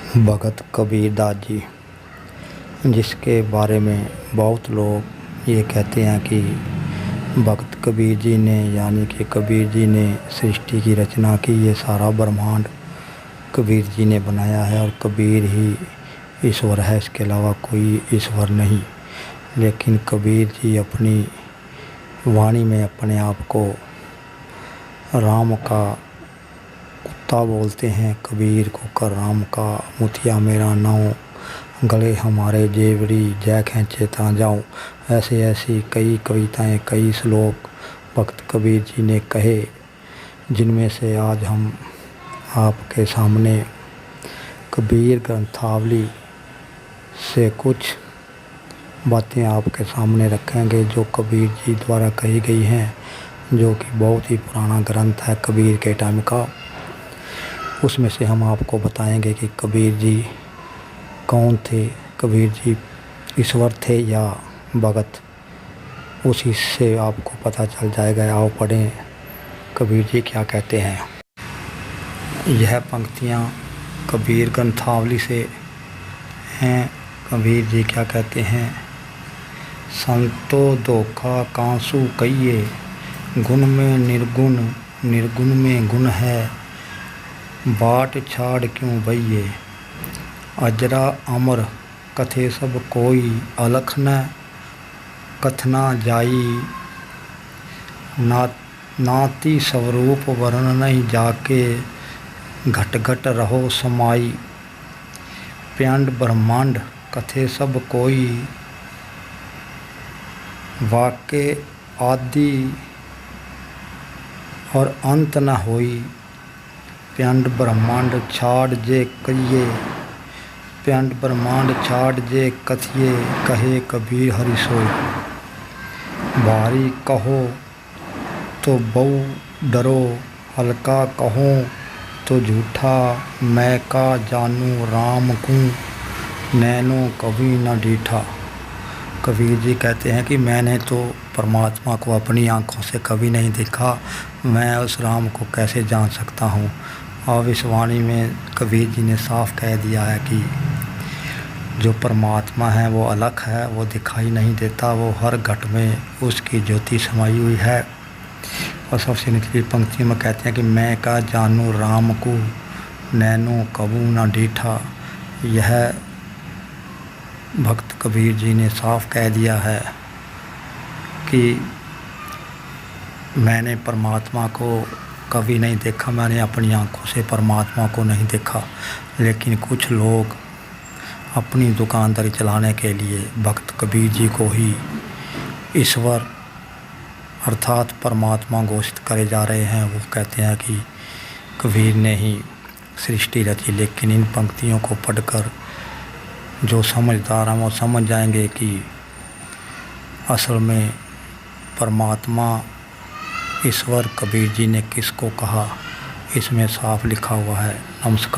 भगत कबीरदास जी, जिसके बारे में बहुत लोग ये कहते हैं कि भगत कबीर जी ने यानी कि कबीर जी ने सृष्टि की रचना की। ये सारा ब्रह्मांड कबीर जी ने बनाया है और कबीर ही ईश्वर है, इसके अलावा कोई ईश्वर नहीं। लेकिन कबीर जी अपनी वाणी में अपने आप को राम का कुत्ता बोलते हैं। कबीर को कर राम का मुतिया मेरा नाव, गले हमारे जेवड़ी जय खींचे ता जाऊँ। ऐसी कई कविताएं, कई श्लोक भक्त कबीर जी ने कहे, जिनमें से आज हम आपके सामने कबीर ग्रंथावली से कुछ बातें आपके सामने रखेंगे जो कबीर जी द्वारा कही गई हैं, जो कि बहुत ही पुराना ग्रंथ है कबीर के टाइम का। उसमें से हम आपको बताएंगे कि कबीर जी कौन थे, कबीर जी ईश्वर थे या भगत, उसी से आपको पता चल जाएगा। आओ पढ़ें कबीर जी क्या कहते हैं। यह पंक्तियाँ कबीर ग्रंथावली से हैं। कबीर जी क्या कहते हैं। संतो धोखा कांसु कहिए, गुण में निर्गुण, निर्गुण में गुण है। बाट छाड़ क्यों बहिए, अजरा अमर कथे सब कोई। अलख न कथना जाई, नाती स्वरूप वर्ण नहीं जाके। घट घट रहो समाई, प्यांड ब्रह्मांड कथे सब कोई। वाके आदि और अंत न होई, प्यांड ब्रह्मांड छाड़ जे कहिए। प्यांड ब्रह्मांड छाड़ जे कथिए, कहे कबीर हरि सोई। भारी कहो तो बहु डरो, हल्का कहो तो झूठा। मैं का जानू राम को, नैनो कभी न डीठा। कबीर जी कहते हैं कि मैंने तो परमात्मा को अपनी आँखों से कभी नहीं देखा, मैं उस राम को कैसे जान सकता हूँ। और इस वाणी में कबीर जी ने साफ कह दिया है कि जो परमात्मा है वो अलग है, वो दिखाई नहीं देता, वो हर घट में उसकी ज्योति समाई हुई है। और सबसे निचली पंक्ति में कहते हैं कि मैं का जानू राम को, नैनो कबू न डीठा। यह भक्त कबीर जी ने साफ कह दिया है कि मैंने परमात्मा को कभी नहीं देखा, मैंने अपनी आंखों से परमात्मा को नहीं देखा। लेकिन कुछ लोग अपनी दुकानदारी चलाने के लिए भक्त कबीर जी को ही ईश्वर अर्थात परमात्मा घोषित करे जा रहे हैं। वो कहते हैं कि कबीर ने ही सृष्टि रची। लेकिन इन पंक्तियों को पढ़कर जो समझदार हैं वो समझ जाएंगे कि असल में परमात्मा ईश्वर कबीर जी ने किसको कहा, इसमें साफ लिखा हुआ है। नमस्कार।